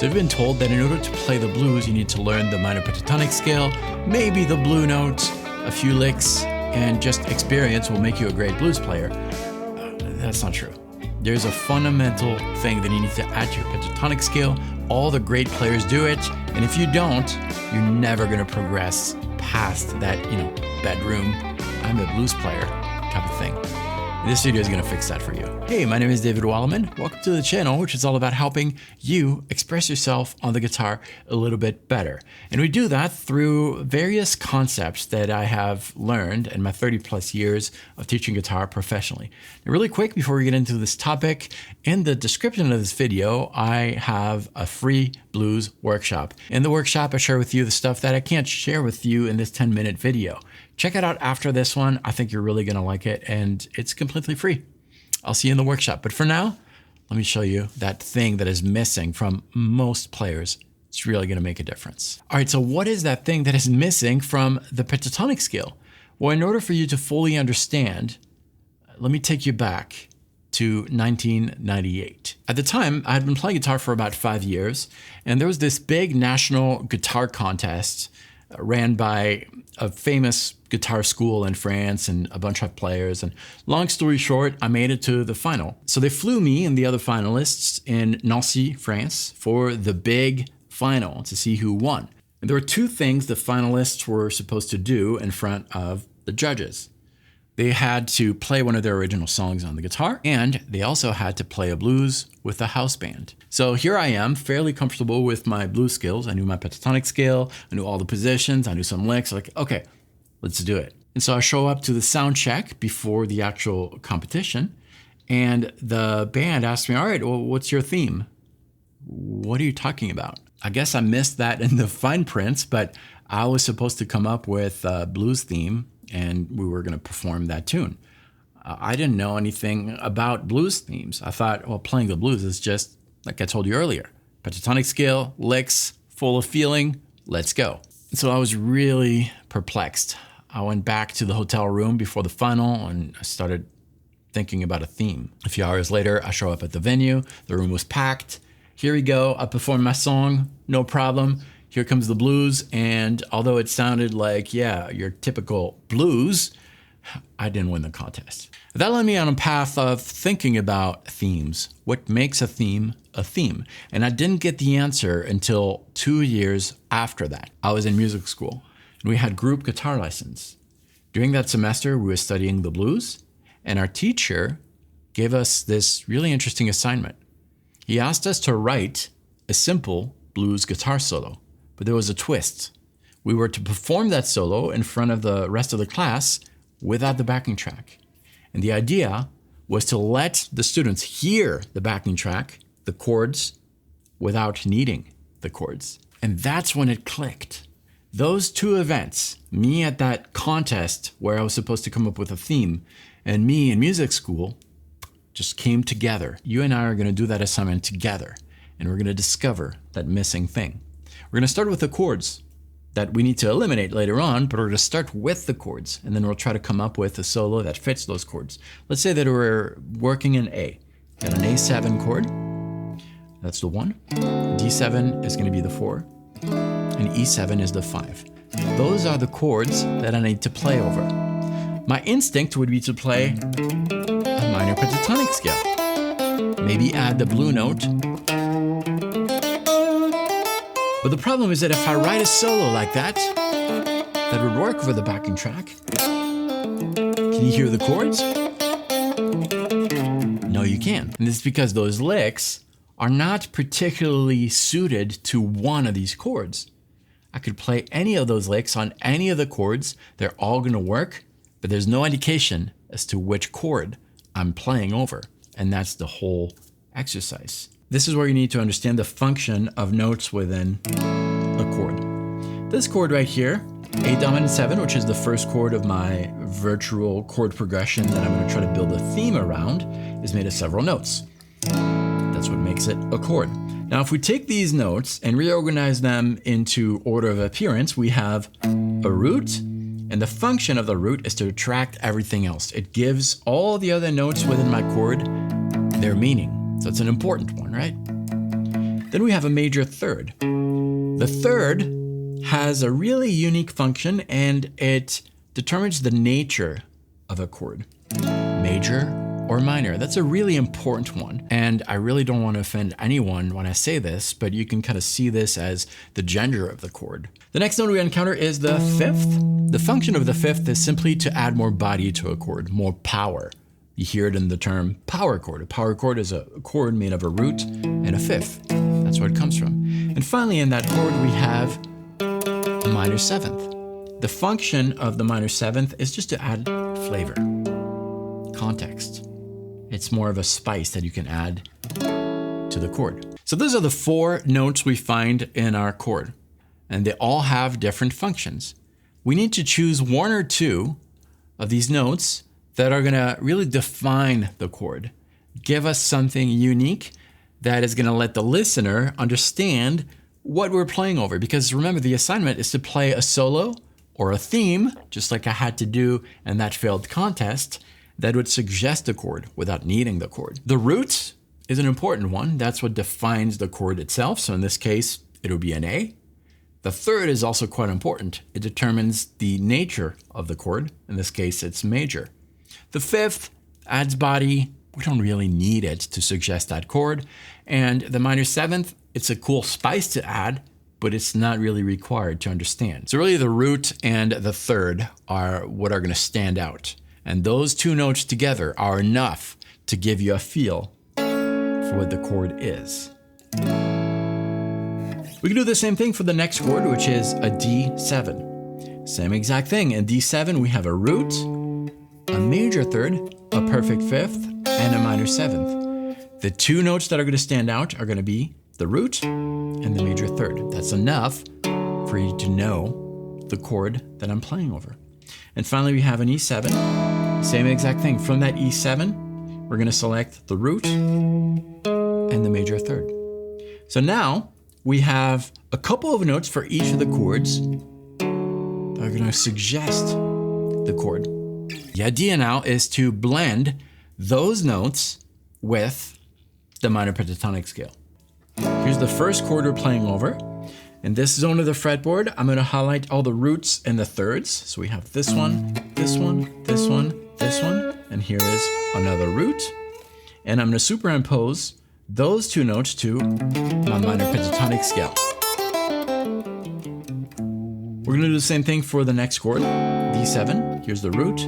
So I've been told that in order to play the blues, you need to learn the minor pentatonic scale, maybe the blue notes, a few licks, and just experience will make you a great blues player. That's not true. There's a fundamental thing that you need to add to your pentatonic scale. All the great players do it, and if you don't, you're never gonna progress past that, bedroom, I'm a blues player type of thing. This video is gonna fix that for you. Hey, my name is David Wallimann. Welcome to the channel, which is all about helping you express yourself on the guitar a little bit better. And we do that through various concepts that I have learned in my 30 plus years of teaching guitar professionally. Now, really quick, before we get into this topic, in the description of this video, I have a free blues workshop. In the workshop, I share with you the stuff that I can't share with you in this 10-minute video. Check it out after this one. I think you're really gonna like it, and it's completely free. I'll see you in the workshop. But for now, let me show you that thing that is missing from most players. It's really gonna make a difference. All right, so what is that thing that is missing from the pentatonic scale? Well, in order for you to fully understand, let me take you back to 1998. At the time, I had been playing guitar for about 5 years, and there was this big national guitar contest ran by a famous guitar school in France and a bunch of players. And long story short, I made it to the final. So they flew me and the other finalists in Nancy, France for the big final to see who won. And there were two things the finalists were supposed to do in front of the judges. They had to play one of their original songs on the guitar, and they also had to play a blues with a house band. So here I am, fairly comfortable with my blues skills. I knew my pentatonic scale, I knew all the positions, I knew some licks, like, okay, let's do it. And so I show up to the sound check before the actual competition, and the band asked me, all right, well, what's your theme? What are you talking about? I guess I missed that in the fine print, but I was supposed to come up with a blues theme, and we were going to perform that tune. I didn't know anything about blues themes. I thought, well, playing the blues is just, like I told you earlier, pentatonic scale, licks, full of feeling, let's go. So I was really perplexed. I went back to the hotel room before the final and I started thinking about a theme. A few hours later, I show up at the venue. The room was packed. Here we go. I performed my song, no problem. Here comes the blues, and although it sounded like, yeah, your typical blues, I didn't win the contest. That led me on a path of thinking about themes. What makes a theme a theme? And I didn't get the answer until 2 years after that. I was in music school, and we had group guitar lessons. During that semester, we were studying the blues, and our teacher gave us this really interesting assignment. He asked us to write a simple blues guitar solo. But there was a twist. We were to perform that solo in front of the rest of the class without the backing track. And the idea was to let the students hear the backing track, the chords, without needing the chords. And that's when it clicked. Those two events, me at that contest where I was supposed to come up with a theme, and me in music school, just came together. You and I are gonna do that assignment together, and we're gonna discover that missing thing. We're going to start with the chords that we need to eliminate later on, but we're going to start with the chords, and then we'll try to come up with a solo that fits those chords. Let's say that we're working in A. Got an A7 chord. That's the 1. D7 is going to be the 4. And E7 is the 5. Those are the chords that I need to play over. My instinct would be to play a minor pentatonic scale. Maybe add the blue note. But the problem is that if I write a solo like that, that would work for the backing track. Can you hear the chords? No, you can't. And it's because those licks are not particularly suited to one of these chords. I could play any of those licks on any of the chords. They're all gonna work, but there's no indication as to which chord I'm playing over. And that's the whole exercise. This is where you need to understand the function of notes within a chord. This chord right here, A dominant 7, which is the first chord of my virtual chord progression that I'm going to try to build a theme around, is made of several notes. That's what makes it a chord. Now, if we take these notes and reorganize them into order of appearance, we have a root, and the function of the root is to attract everything else. It gives all the other notes within my chord their meaning. So it's an important one, right? Then we have a major third. The third has a really unique function, and it determines the nature of a chord. Major or minor. That's a really important one. And I really don't want to offend anyone when I say this, but you can kind of see this as the gender of the chord. The next note we encounter is the fifth. The function of the fifth is simply to add more body to a chord, more power. You hear it in the term power chord. A power chord is a chord made of a root and a fifth. That's where it comes from. And finally, in that chord, we have a minor seventh. The function of the minor seventh is just to add flavor, context. It's more of a spice that you can add to the chord. So those are the 4 notes we find in our chord, and they all have different functions. We need to choose 1 or 2 of these notes that are gonna really define the chord, give us something unique that is gonna let the listener understand what we're playing over. Because remember, the assignment is to play a solo or a theme, just like I had to do in that failed contest, that would suggest a chord without needing the chord. The root is an important one. That's what defines the chord itself. So in this case, it would be an A. The third is also quite important. It determines the nature of the chord. In this case, it's major. The fifth adds body. We don't really need it to suggest that chord. And the minor seventh, it's a cool spice to add, but it's not really required to understand. So really the root and the third are what are gonna stand out. And those 2 notes together are enough to give you a feel for what the chord is. We can do the same thing for the next chord, which is a D7. Same exact thing. In D7, we have a root, a major third, a perfect fifth, and a minor seventh. The 2 notes that are going to stand out are going to be the root and the major third. That's enough for you to know the chord that I'm playing over. And finally, we have an E7. Same exact thing. From that E7, we're going to select the root and the major third. So now we have a couple of notes for each of the chords that are going to suggest the chord. The idea now is to blend those notes with the minor pentatonic scale. Here's the first chord we're playing over. In this zone of the fretboard, I'm going to highlight all the roots and the thirds. So we have this one, this one, this one, this one, and here is another root. And I'm going to superimpose those 2 notes to my minor pentatonic scale. We're going to do the same thing for the next chord, D7. Here's the root,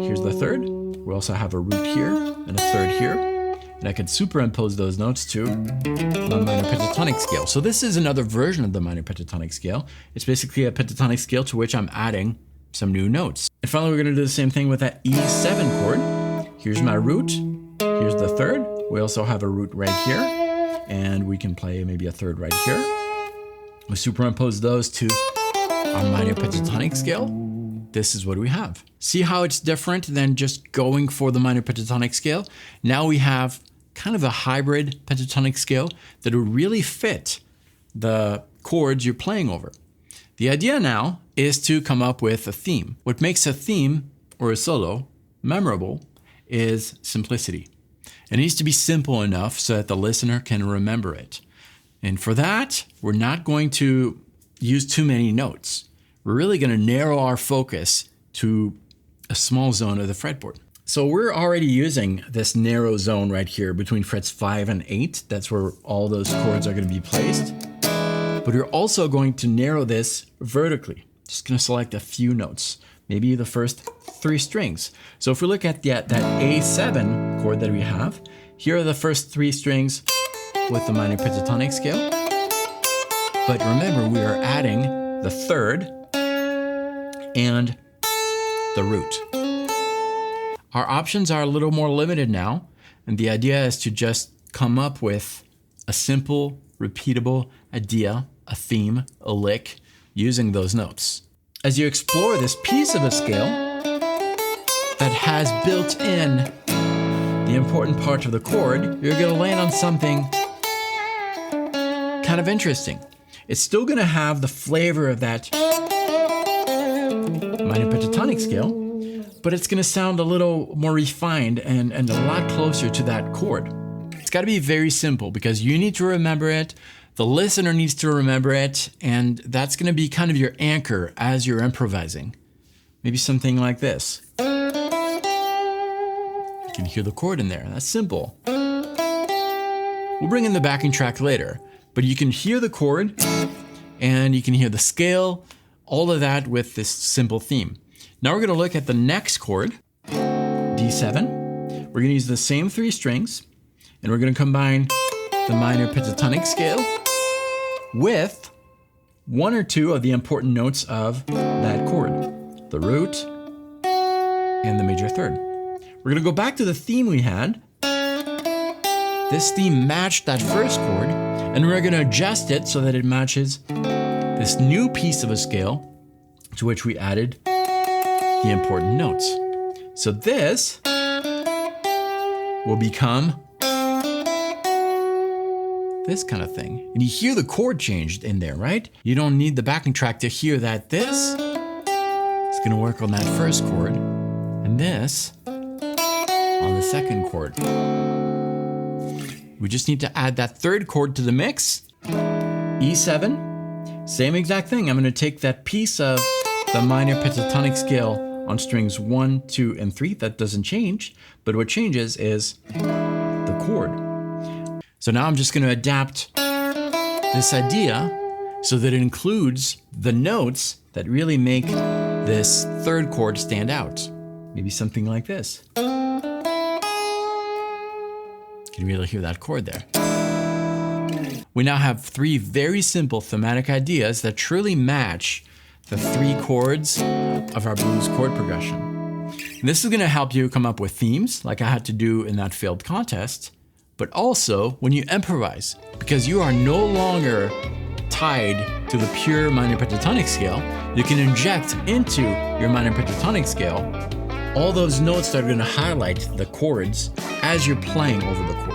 here's the third. We also have a root here and a third here. And I can superimpose those notes to my minor pentatonic scale. So this is another version of the minor pentatonic scale. It's basically a pentatonic scale to which I'm adding some new notes. And finally, we're going to do the same thing with that E7 chord. Here's my root, here's the third. We also have a root right here, and we can play maybe a third right here. We superimpose those to our minor pentatonic scale. This is what we have. See how it's different than just going for the minor pentatonic scale? Now we have kind of a hybrid pentatonic scale that would really fit the chords you're playing over. The idea now is to come up with a theme. What makes a theme or a solo memorable is simplicity. It needs to be simple enough so that the listener can remember it. And for that, we're not going to use too many notes. We're really going to narrow our focus to a small zone of the fretboard. So we're already using this narrow zone right here between frets 5 and 8. That's where all those chords are going to be placed. But we're also going to narrow this vertically. Just going to select a few notes, maybe the first 3 strings. So if we look at that A7 chord that we have, here are the first 3 strings with the minor pentatonic scale. But remember, we are adding the third and the root. Our options are a little more limited now, and the idea is to just come up with a simple, repeatable idea, a theme, a lick, using those notes. As you explore this piece of a scale that has built in the important part of the chord, you're going to land on something kind of interesting. It's still going to have the flavor of that minor pentatonic scale, but it's going to sound a little more refined and a lot closer to that chord. It's got to be very simple because you need to remember it, the listener needs to remember it, and that's going to be kind of your anchor as you're improvising. Maybe something like this. You can hear the chord in there. That's simple. We'll bring in the backing track later, but you can hear the chord and you can hear the scale, all of that with this simple theme. Now we're going to look at the next chord, D7. We're going to use the same 3 strings, and we're going to combine the minor pentatonic scale with 1 or 2 of the important notes of that chord, the root and the major third. We're going to go back to the theme we had. This theme matched that first chord, and we're going to adjust it so that it matches this new piece of a scale to which we added the important notes. So this will become this kind of thing. And you hear the chord changed in there, right? You don't need the backing track to hear that this is going to work on that first chord and this on the second chord. We just need to add that third chord to the mix. E7, same exact thing. I'm going to take that piece of the minor pentatonic scale on strings 1, 2, and 3. That doesn't change, but what changes is the chord. So now I'm just going to adapt this idea so that it includes the notes that really make this third chord stand out. Maybe something like this. You can really hear that chord there. We now have 3 very simple thematic ideas that truly match the 3 chords of our blues chord progression. And this is going to help you come up with themes like I had to do in that failed contest, but also when you improvise, because you are no longer tied to the pure minor pentatonic scale. You can inject into your minor pentatonic scale all those notes that are going to highlight the chords as you're playing over the chord.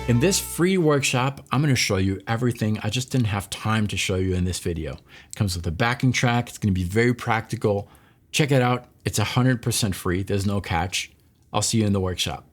In this free workshop, I'm going to show you everything. I just didn't have time to show you in this video. It comes with a backing track. It's going to be very practical. Check it out. It's 100% free. There's no catch. I'll see you in the workshop.